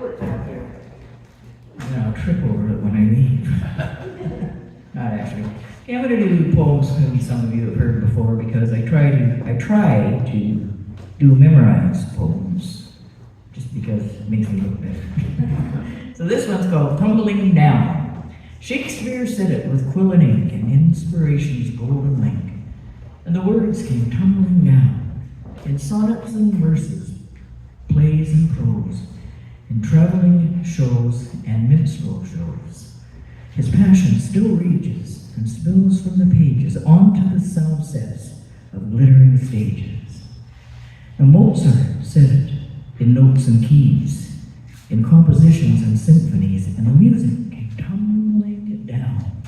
And I'll trip over it when I leave. Not actually. Okay, I'm going to do poems maybe some of you have heard before because I try to do memorized poems just because it makes me look better. So this one's called Tumbling Down. Shakespeare said it with quill and ink and inspiration's golden link, and the words came tumbling down in sonnets and verses, plays and prose, in traveling shows and minstrel shows. His passion still rages and spills from the pages onto the sound sets of glittering stages. And Mozart said it in notes and keys, in compositions and symphonies, and the music came tumbling down,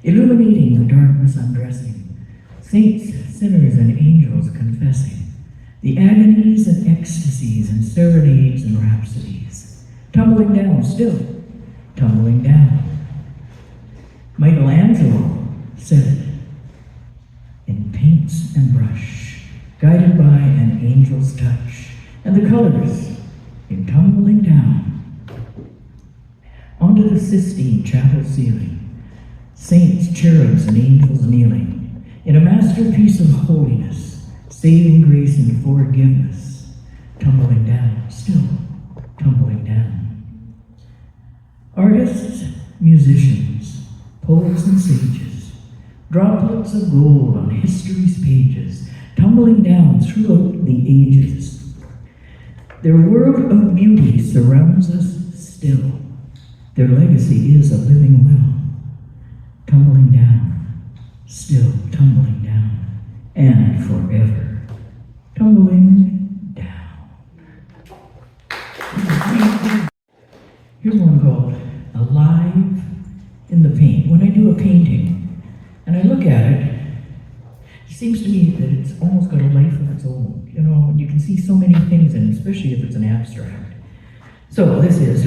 illuminating the darkness undressing, saints, sinners, and angels confessing, the agonies and ecstasies and serenades and rhapsodies, tumbling down still, tumbling down. Michelangelo said it in paints and brush, guided by an angel's touch, and the colors in tumbling down. Onto the Sistine Chapel ceiling, saints, cherubs, and angels kneeling, in a masterpiece of holiness, saving grace and forgiveness, tumbling down, still tumbling down. Artists, musicians, poets and sages, droplets of gold on history's pages, tumbling down throughout the ages. Their world of beauty surrounds us still. Their legacy is a living will, tumbling down, still tumbling down, and forever tumbling down. Here's one called Alive in the Paint. When I do a painting and I look at it, it seems to me that it's almost got a life of its own. You know, you can see so many things in it, especially if it's an abstract. So this is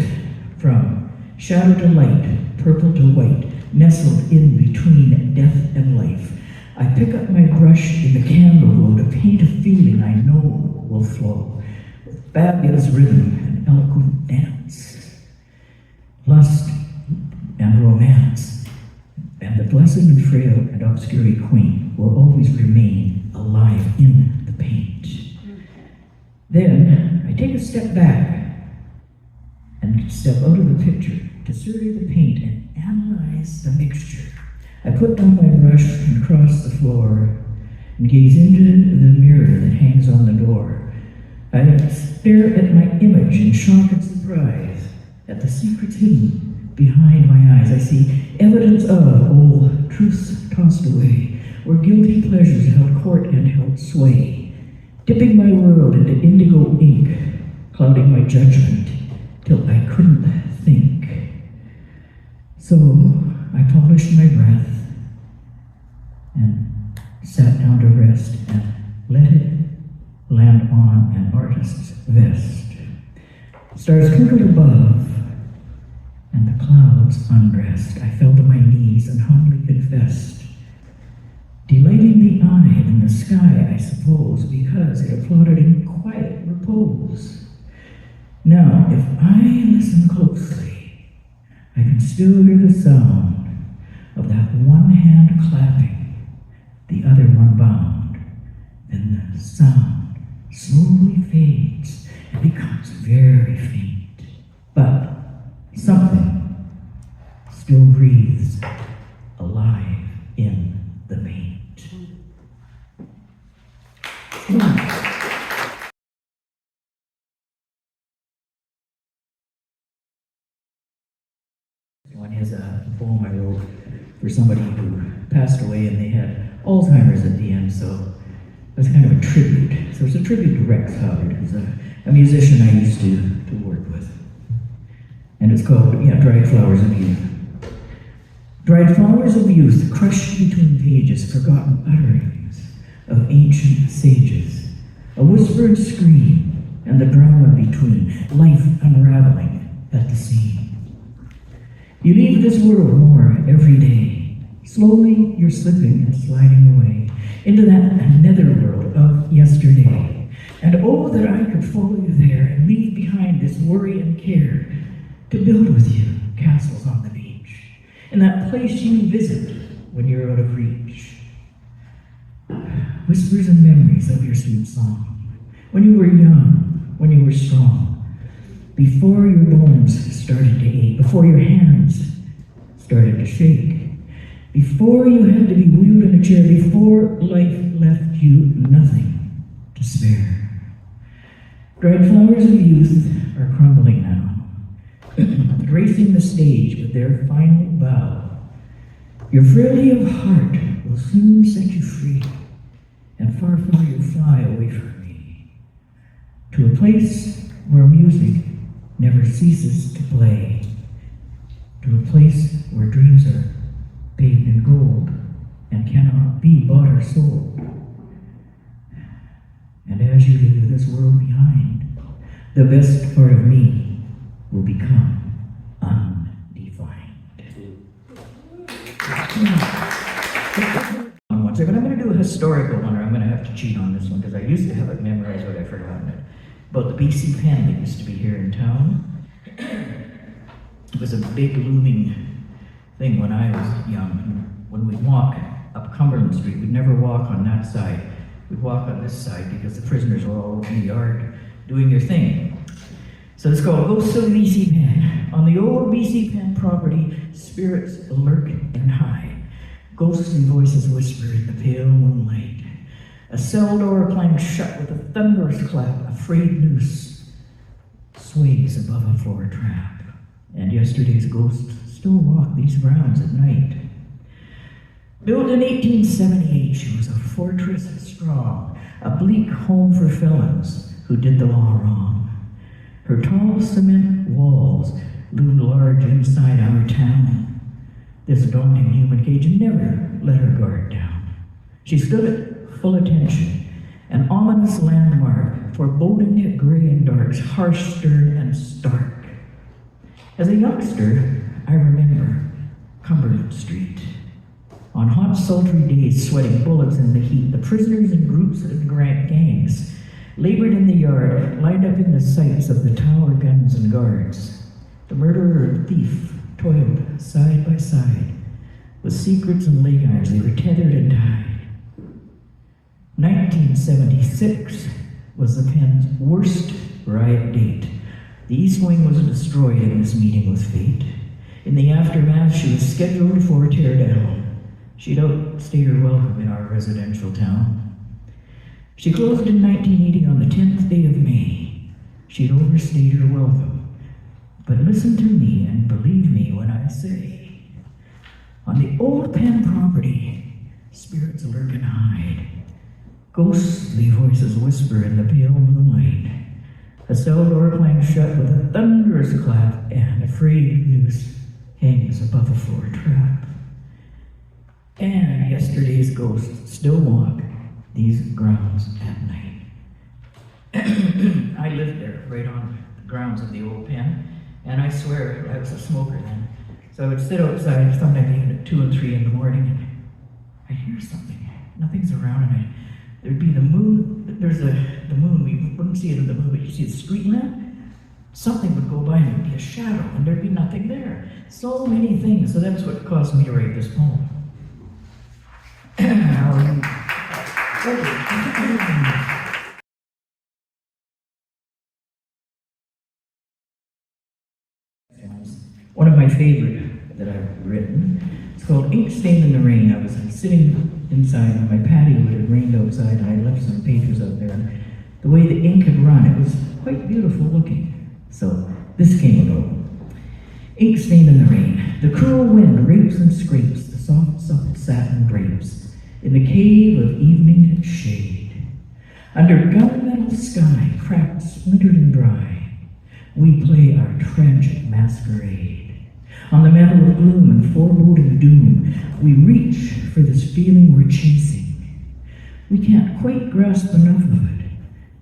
from shadow to light, purple to white, nestled in between death and life. I pick up my brush in the candle glow to paint a feeling I know will flow with fabulous rhythm and eloquent dance, lust and romance, and the blessed and frail and obscure queen will always remain alive in the paint. Then I take a step back and step out of the picture to survey the paint and analyze the mixture. I put down my brush and cross the floor and gaze into the mirror that hangs on the door. I stare at my image in shock and surprise at the secrets hidden behind my eyes. I see evidence of old truths tossed away, where guilty pleasures held court and held sway, dipping my world into indigo ink, clouding my judgment till I couldn't think. So I polished my breath and sat down to rest and let it land on an artist's vest. Stars twinkled above and the clouds undressed. I fell to my knees and humbly confessed, delighting the eye in the sky, I suppose, because it applauded in quiet repose. Now, if I listen closely, I can still hear the sound of that one hand clapping, the other one bound. Then the sound slowly fades and becomes very faint. But something still breathes alive in the paint. One is a poem I wrote for somebody who passed away and they had Alzheimer's at the end, so it was kind of a tribute. So it's a tribute to Rex Howard, who's a musician I used to work with. And it's called, Dried Flowers of Youth. Dried flowers of youth, crushed between pages, forgotten utterings of ancient sages, a whisper and scream, and the drama between, life unraveling at the seam. You leave this world more every day. Slowly you're slipping and sliding away into that netherworld of yesterday. And oh, that I could follow you there and leave behind this worry and care to build with you castles on the beach, in that place you visit when you're out of reach. Whispers and memories of your sweet song, when you were young, when you were strong, before your bones started to ache, before your hands started to shake, before you had to be wheeled in a chair, before life left you nothing to spare. Dried flowers of youth are crumbling now, gracing the stage with their final bow. Your frailty of heart will soon set you free, and far, far you fly away from me, to a place where music never ceases to play, to a place where dreams are paved in gold and cannot be bought or sold. And as you leave this world behind, the best part of me will become undefined. On one second, I'm going to do a historical one, or I'm going to have to cheat on this one because I used to have it memorized, but I've forgotten it. About the BC Pen that used to be here in town. It was a big looming thing when I was young. When we'd walk up Cumberland Street, we'd never walk on that side. We'd walk on this side because the prisoners were all in the yard doing their thing. So it's called Ghosts of the BC Pen. On the old BC Pen property, spirits lurk and hide. Ghostly voices whisper in the pale moonlight. A cell door clangs shut with a thunderous clap. A frayed noose sways above a floor trap. And yesterday's ghosts still walk these grounds at night. Built in 1878, she was a fortress strong, a bleak home for felons who did the law wrong. Her tall cement walls loomed large inside our town. This daunting human cage never let her guard down. She stood at full attention, an ominous landmark, foreboding at gray and dark, harsh, stern, and stark. As a youngster, I remember Cumberland Street. On hot, sultry days, sweating bullets in the heat, the prisoners in groups and gangs labored in the yard, lined up in the sights of the tower guns and guards. The murderer and thief toiled side by side. With secrets and leg irons, they were tethered and tied. 1976 was the Pen's worst riot date. The East Wing was destroyed in this meeting with fate. In the aftermath, she was scheduled for a teardown. She'd outstayed her welcome in our residential town. She closed in 1980 on the 10th day of May. She'd overstayed her welcome. But listen to me and believe me when I say, on the old Penn property, spirits lurk and hide. Ghostly voices whisper in the pale moonlight. A cell door clangs shut with a thunderous clap, and a frayed noose hangs above a floor trap. And yesterday's ghosts still walk these grounds at night. I lived there, right on the grounds of the old Pen, and I swear I was a smoker then. So I would sit outside, sometimes even at 2 and 3 in the morning, and I'd hear something. Nothing's around, and there'd be the moon. There's the moon. We wouldn't see it in the moon, but you see the street lamp. Something would go by, and there'd be a shadow, and there'd be nothing there. So many things. So that's what caused me to write this poem. One of my favorite that I've written. It's called Ink Stained in the Rain. I was sitting inside on my patio. It had rained outside, and I left some pages out there. And the way the ink had run, it was quite beautiful looking. So this came about. Ink stained in the rain. The cruel wind rapes and scrapes the soft, soft satin drapes in the cave of evening shade. Under gunmetal sky, cracked, splintered, and dry, we play our tragic masquerade. On the mantle of gloom and foreboding doom, we reach for this feeling we're chasing. We can't quite grasp enough of it,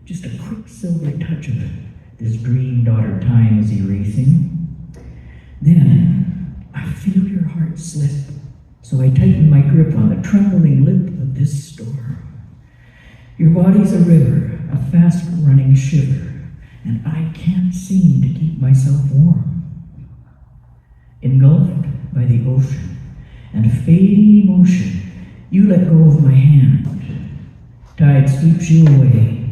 just a quicksilver touch of it. This dream daughter time is erasing. Then I feel your heart slip, so I tighten my grip on the trembling lip of this storm. Your body's a river, a fast-running shiver, and I can't seem to keep myself warm. Engulfed by the ocean and fading emotion, you let go of my hand. Tide sweeps you away,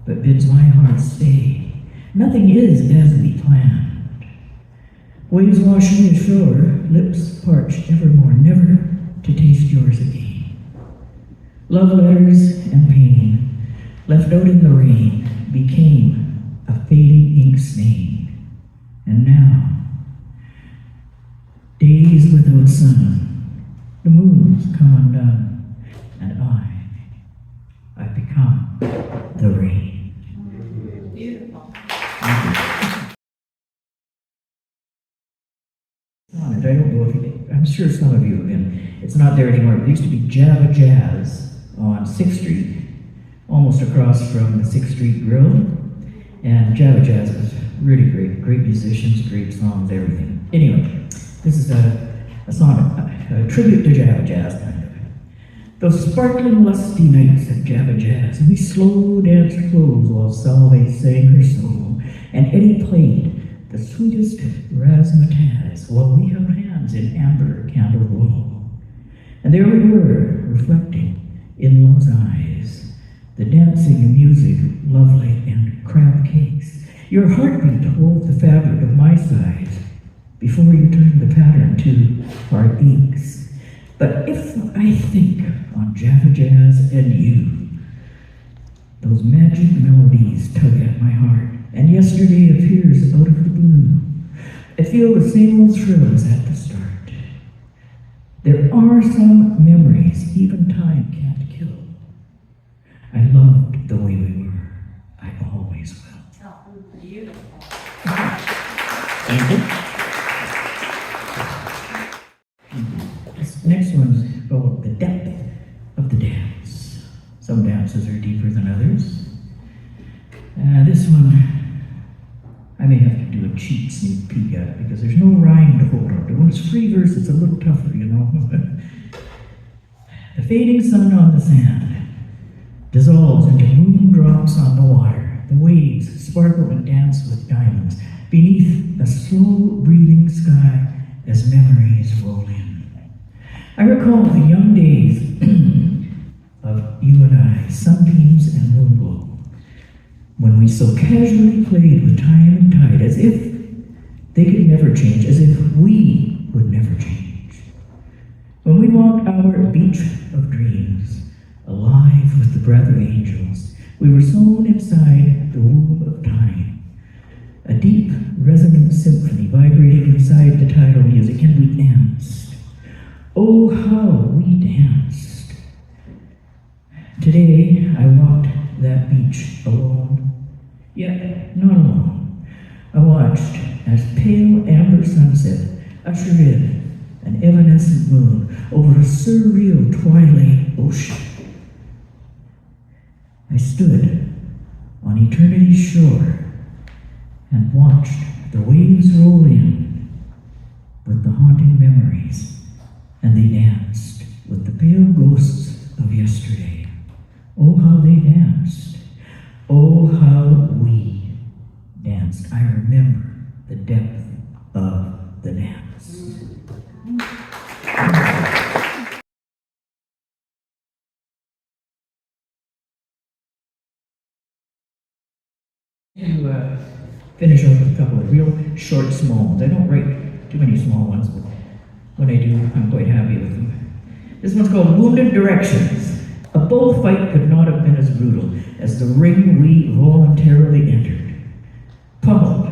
but bids my heart stay. Nothing is as we planned. Waves wash me ashore, lips parched evermore, never to taste yours again. Love letters and pain, left out in the rain, became a fading ink stain. And now, days without sun, the moon's come undone, and I've become the rain. Beautiful. I don't know if I'm sure some of you have been. It's not there anymore. It used to be Java Jazz on 6th Street, almost across from the 6th Street Grill. And Java Jazz was really great musicians, great songs, everything. Anyway, this is a song, a tribute to Java Jazz, kind of. Those sparkling, lusty nights at Java Jazz, we slow danced close while Salve sang her solo, and Eddie played the sweetest razzmatazz while we held hands in amber candle glow. And there we were, reflecting in love's eyes, the dancing music, lovely, and crab cakes. Your heartbeat wove the fabric of my sighs before you turned the pattern to our aches. But if I think on Java Jazz and you, those magic melodies tug at my heart, and yesterday appears out of the blue. I feel the same old thrills at the start. There are some memories even time can't kill. I loved the way we were. I always will. Oh, beautiful. Thank you. This next one's called The Depth of the Dance. Some dances are deeper than others. This one, I may have to do a cheap sneak peek at because there's no rhyme to hold on to. When it's free verse, it's a little tougher, you know. The fading sun on the sand dissolves into moon drops on the water. The waves sparkle and dance with diamonds beneath a slow-breathing sky as memories roll in. I recall the young days of you and I, sunbeams and moonglow, when we so casually played with time and tide, as if they could never change, as if we would never change. When we walked our beach of dreams, alive with the breath of angels, we were sown inside the womb of time, a deep, resonant symphony vibrating inside the tidal music, and we danced. Oh, how we danced. Today, I walked that beach alone, yet not alone. I watched as pale amber sunset ushered in an evanescent moon over a surreal twilight ocean. I stood on eternity's shore and watched the waves roll in with the haunting memories, and they danced with the pale ghosts of yesterday. Oh, how they danced. Oh, how we danced. I remember the depth of the dance. To finish off with a couple of real short, small ones. I don't write too many small ones, but when I do, I'm quite happy with them. This one's called Wounded Directions. A bullfight could not have been as brutal as the ring we voluntarily entered. Pummeled,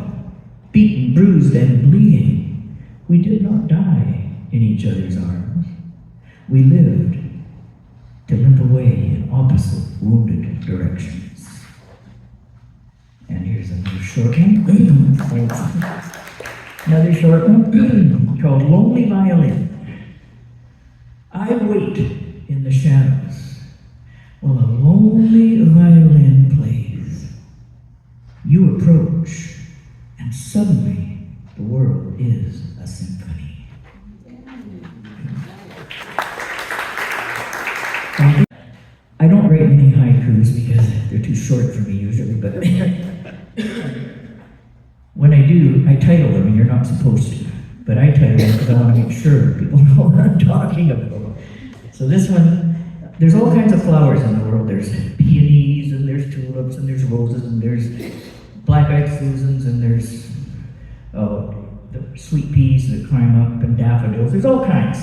beaten, bruised, and bleeding, we did not die in each other's arms. We lived to limp away in opposite wounded directions. And here's another short one. Another short one called Lonely Violin. I wait in the shadows while a lonely violin plays. You approach, and suddenly the world is a symphony. I don't write many haikus because they're too short. short for me usually, but when I do, I title them, and you're not supposed to. But I title them because I want to make sure people know what I'm talking about. So this one, there's all kinds of flowers in the world. There's peonies, and there's tulips, and there's roses, and there's black-eyed Susans, and there's the sweet peas that climb up, and daffodils. There's all kinds.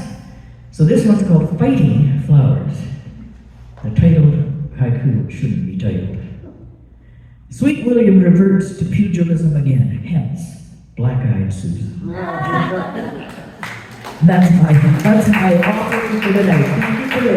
So this one's called Fighting Flowers. The titled haiku shouldn't be titled. Sweet William reverts to pugilism again, hence black-eyed Susan. That's my offering for the night. Thank you for